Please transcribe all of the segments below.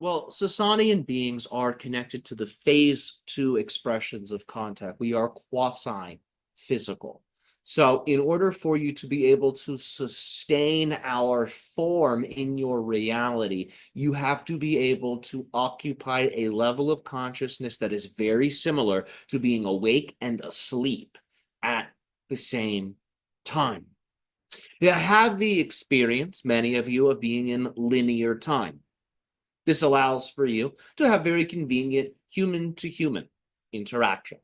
Well, Sassanian beings are connected to the phase two expressions of contact. We are quasi-physical. So in order for you to be able to sustain our form in your reality, you have to be able to occupy a level of consciousness that is very similar to being awake and asleep at the same time. They have the experience, many of you, of being in linear time. This allows for you to have very convenient human-to-human interaction.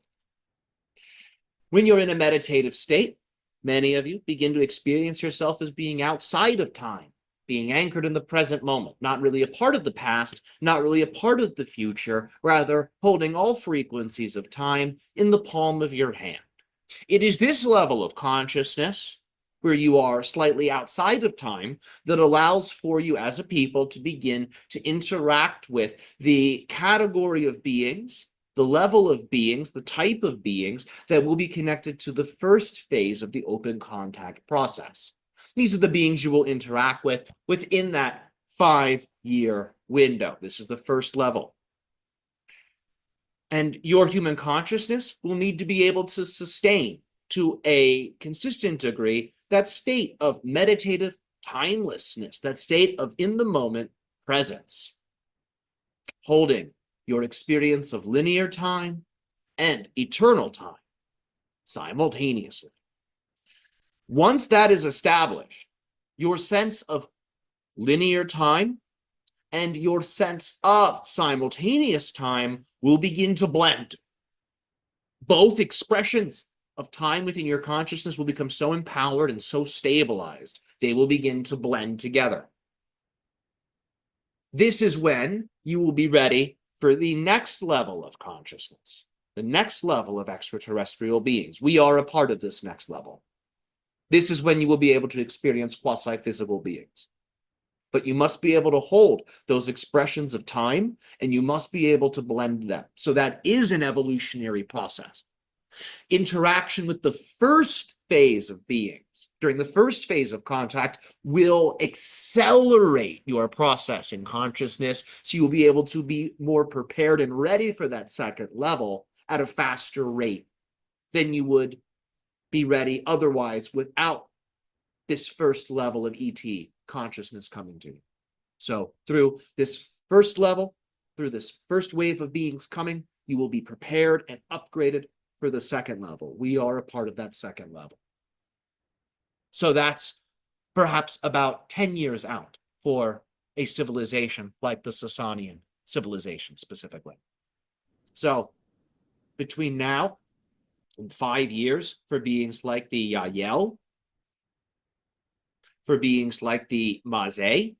When you're in a meditative state, many of you begin to experience yourself as being outside of time, being anchored in the present moment, not really a part of the past, not really a part of the future, rather holding all frequencies of time in the palm of your hand. It is this level of consciousness, where you are slightly outside of time, that allows for you as a people to begin to interact with the category of beings, the level of beings, the type of beings that will be connected to the first phase of the open contact process. These are the beings you will interact with within that 5-year window. This is the first level. And your human consciousness will need to be able to sustain to a consistent degree that state of meditative timelessness, that state of in the moment presence, holding your experience of linear time and eternal time simultaneously. Once that is established, your sense of linear time and your sense of simultaneous time will begin to blend. Both expressions of time within your consciousness will become so empowered and so stabilized, they will begin to blend together. This is when you will be ready for the next level of consciousness, the next level of extraterrestrial beings. We are a part of this next level. This is when you will be able to experience quasi-physical beings. But you must be able to hold those expressions of time, and you must be able to blend them. So that is an evolutionary process. Interaction with the first phase of beings during the first phase of contact will accelerate your process in consciousness, so you will be able to be more prepared and ready for that second level at a faster rate than you would be ready otherwise without this first level of ET consciousness coming to you. So through this first level, through this first wave of beings coming, you will be prepared and upgraded for the second level. We are a part of that second level. So that's perhaps about 10 years out for a civilization like the Sassanian civilization specifically. So between now and 5 years for beings like the Yael, for beings like the Maze,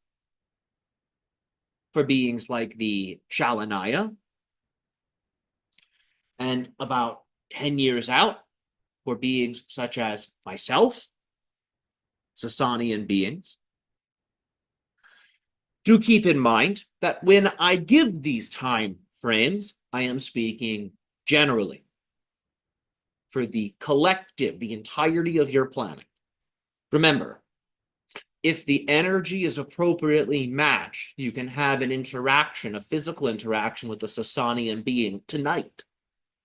for beings like the Shalanaya, and about 10 years out for beings such as myself, Sassanian beings. Do keep in mind that when I give these time frames, I am speaking generally for the collective, the entirety of your planet. Remember, if the energy is appropriately matched, you can have an interaction, a physical interaction with the Sassanian being tonight.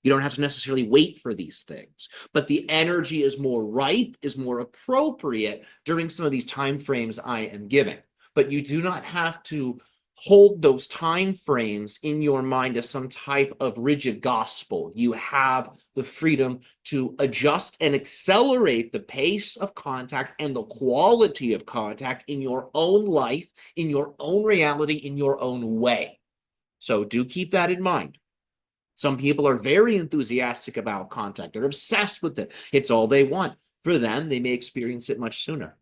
You don't have to necessarily wait for these things, but the energy is more ripe, is more appropriate during some of these time frames I am giving. But you do not have to hold those time frames in your mind as some type of rigid gospel. You have the freedom to adjust and accelerate the pace of contact and the quality of contact in your own life, in your own reality, in your own way. So do keep that in mind. Some people are very enthusiastic about contact. They're obsessed with it. It's all they want. For them, they may experience it much sooner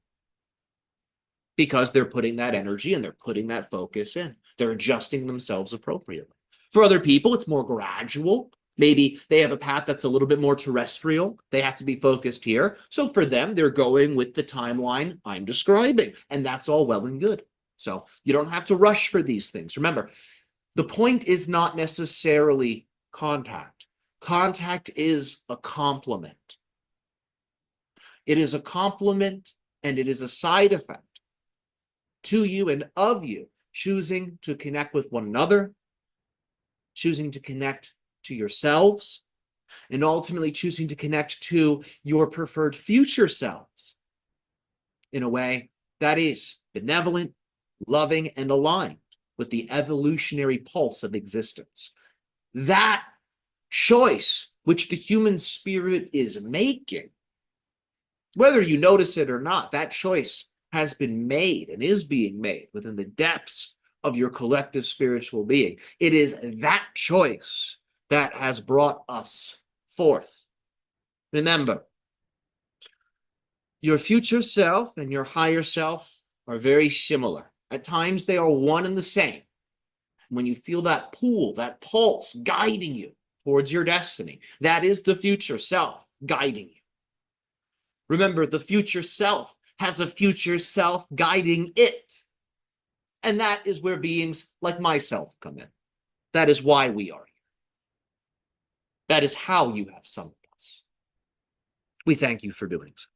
because they're putting that energy and they're putting that focus in. They're adjusting themselves appropriately. For other people, it's more gradual. Maybe they have a path that's a little bit more terrestrial. They have to be focused here. So for them, they're going with the timeline I'm describing, and that's all well and good. So you don't have to rush for these things. Remember, the point is not necessarily contact. Contact is a complement. It is a complement, and it is a side effect to you and of you choosing to connect with one another, choosing to connect to yourselves, and ultimately choosing to connect to your preferred future selves in a way that is benevolent, loving, and aligned with the evolutionary pulse of existence. That choice which the human spirit is making, whether you notice it or not, that choice has been made and is being made within the depths of your collective spiritual being. It is that choice that has brought us forth. Remember, your future self and your higher self are very similar. At times, they are one and the same. When you feel that pull, that pulse guiding you towards your destiny, that is the future self guiding you. Remember, the future self has a future self guiding it. And that is where beings like myself come in. That is why we are here. That is how you have summoned us. We thank you for doing so.